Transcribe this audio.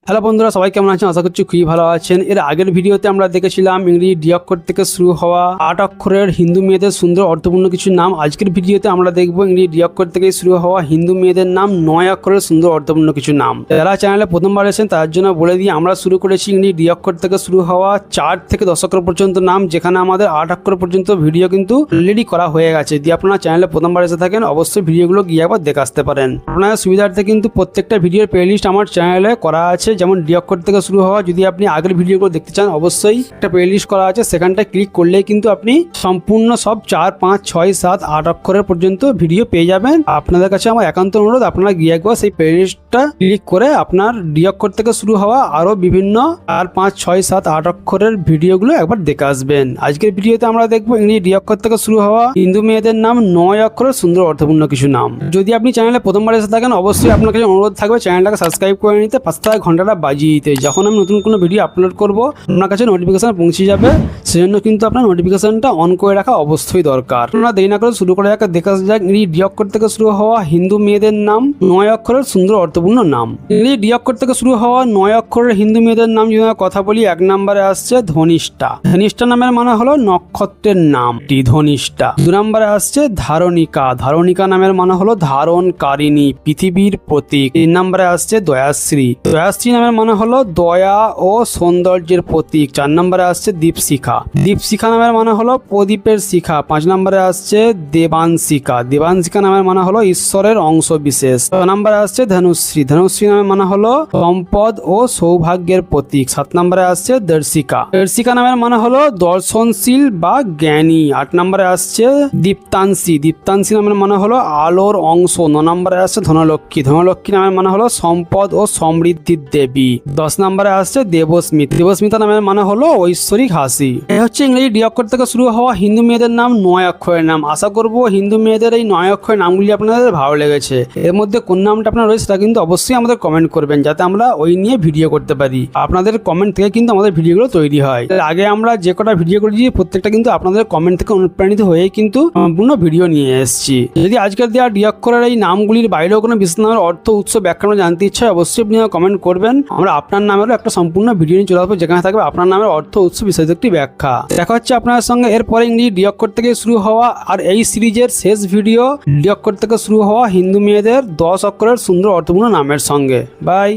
Hello বন্ধুরা, সবাই কেমন আছেন? আশা করছি খুবই ভালো আছেন। এর আগের ভিডিওতে আমরা দেখেছিলাম ইংরেজি ডি অক্ষর থেকে শুরু হওয়া 8 অক্ষরের হিন্দু মেয়েদের সুন্দর অর্থপূর্ণ কিছু নাম। আজকের ভিডিওতে আমরা দেখব ইংরেজি ডি অক্ষর থেকে শুরু হওয়া হিন্দু মেয়েদের নাম 9 অক্ষরের সুন্দর অর্থপূর্ণ কিছু নাম। যারা চ্যানেলে প্রথমবার এসেছেন তার জন্য বলে দিই, আমরা শুরু করেছি ইংরেজি ডি অক্ষর থেকে শুরু হওয়া 4 থেকে 10 অক্ষর পর্যন্ত নাম, যেখানে আমাদের 8 অক্ষর পর্যন্ত ভিডিও কিন্তু অলরেডি করা হয়ে গেছে। যদি আপনারা চ্যানেলে প্রথমবার এসে থাকেন অবশ্যই ভিডিওগুলো গিয়ে একবার দেখে আসতে পারেন। আপনার সুবিধার্থে কিন্তু প্রত্যেকটা ভিডিওর প্লেলিস্ট আমার চ্যানেলে করা আছে। যেমন ডি অক্ষর থেকে শুরু হওয়া, যদি আপনি আগের ভিডিওগুলো দেখতে চান অবশ্যই একটা প্লেলিস্ট করা আছে, সেখানটায় ক্লিক করলেই কিন্তু আপনি সম্পূর্ণ সব 4, 5, 6, 7, 8 অক্ষরের পর্যন্ত ভিডিও পেয়ে যাবেন। আপনাদের কাছে আমার একান্ত অনুরোধ, আপনারা গিয়ে একবার সেই প্লেলিস্টটা ক্লিক করে আপনার ডি অক্ষর থেকে শুরু হওয়া আরো বিভিন্ন 4, 5, 6, 7, 8 অক্ষরের ভিডিওগুলো একবার দেখে আসবেন। আজকের ভিডিওতে আমরা দেখবো ইংরেজি ডি অক্ষর থেকে শুরু হওয়া হিন্দু মেয়েদের নাম 9 অক্ষরের সুন্দর অর্থপূর্ণ কিছু নাম। যদি আপনি চ্যানেলে প্রথমবার এসে থাকেন অবশ্যই আপনার কাছে অনুরোধ থাকবে চ্যানেলটাকে সাবস্ক্রাইব করে নিতে, পাশে থাকা ঘন্টাটা বাজিয়ে দিতে। যখন আমি নতুন কোনো ভিডিও আপলোড করব আপনার কাছে নোটিফিকেশন পৌঁছে যাবে, সেজন্য কিন্তু আপনার নোটিফিকেশনটা অন করে রাখা অবশ্যই দরকার। আপনারা দেরি না করে শুরু করে দেখা যাক ইংরেজি ডি অক্ষর থেকে শুরু হওয়া হিন্দু মেয়েদের নাম 9 অক্ষরের সুন্দর অর্থপূর্ণ নাম। ইংরেজি ডি অক্ষর থেকে শুরু হওয়া 9 অক্ষরের হিন্দু মেয়েদের নাম যদি কথা বলি, 1 নম্বরে আসছে ধনিষ্ঠা। ধনিষ্ঠা নামের মানে হলো নক্ষত্রের নাম, ধনিষ্ঠা। 2 নম্বরে আসছে ধারণিকা। ধারণিকা নামের মানে হলো ধারণকারিণী, পৃথিবীর প্রতীক। 3 নম্বরে আসছে দয়াশ্রী। দয়াশ্রী নামের মানে হলো দয়া ও সৌন্দর্যের প্রতীক। 4 নম্বরে আসছে দীপশিখা। দীপশিখা নামের মানে হলো প্রদীপের শিখা। 5 নম্বরে আসছে দেবাংশিকা। দেবাংশিকা নামের মানে হলো ঈশ্বরের অংশ বিশেষ। 6 নম্বরে আসছে ধনুশ্রী। ধনুশ্রী নামের মানে হলো সম্পদ ও সৌভাগ্যের প্রতীক। 7 নম্বরে আসছে দর্শিকা। দর্শিকা নামের মানে হলো দর্শনশীল বা জ্ঞানী। 8 নম্বরে আসছে দীপ্তাংশী। দীপ্তাংশী নামের মানে হলো আলোর অংশ। 9 নম্বরে আসছে ধনলক্ষ্মী। ধনলক্ষ্মী নামের মানে হলো সম্পদ ও সমৃদ্ধির দেবী। 10 নম্বরে আসছে দেবস্মিত। দেবস্মিতা নামের মানে হলো ঐশ্বরিক হাসি। এই হচ্ছে ইংরেজি ডি অক্ষর থেকে শুরু হওয়া হিন্দু মেয়েদের নাম 9 অক্ষরের নাম। আশা করবো হিন্দু মেয়েদের এই 9 অক্ষরের নামগুলি আপনাদের ভালো লেগেছে। এর মধ্যে কোন নামটা আপনার রয়েছে সেটা কিন্তু অবশ্যই আমাদের কমেন্ট করবেন, যাতে আমরা ওই নিয়ে ভিডিও করতে পারি। আপনাদের কমেন্ট থেকে কিন্তু আমাদের ভিডিওগুলো তৈরি হয়। আগে আমরা যে কটা ভিডিও করেছি প্রত্যেকটা কিন্তু আপনাদের কমেন্ট থেকে অনুপ্রাণিত হয়ে কিন্তু সম্পূর্ণ ভিডিও নিয়ে এসেছি। যদি আজকের দেওয়া ডি অক্ষরের এই নামগুলির বাইরেও কোনো বিশেষ নামের অর্থ, উৎস, ব্যাকরণ জানতে ইচ্ছা অবশ্যই আপনি কমেন্ট করবেন। আমরা আপনার নামেরও একটা সম্পূর্ণ ভিডিও নিয়ে চলে আসবো, যেখানে থাকবে আপনার নামের অর্থ, উৎস, বিস্তারিত একটি ব্যাখ্যা। দেখা হচ্ছে আপনার সঙ্গে এরপরে ইংরেজি ডি অক্ষর থেকে শুরু হওয়া আর এই সিরিজের শেষ ভিডিও ডি অক্ষর থেকে শুরু হওয়া হিন্দু মেয়েদের 10 অক্ষরের সুন্দর অর্থপূর্ণ নামের সঙ্গে। বাই।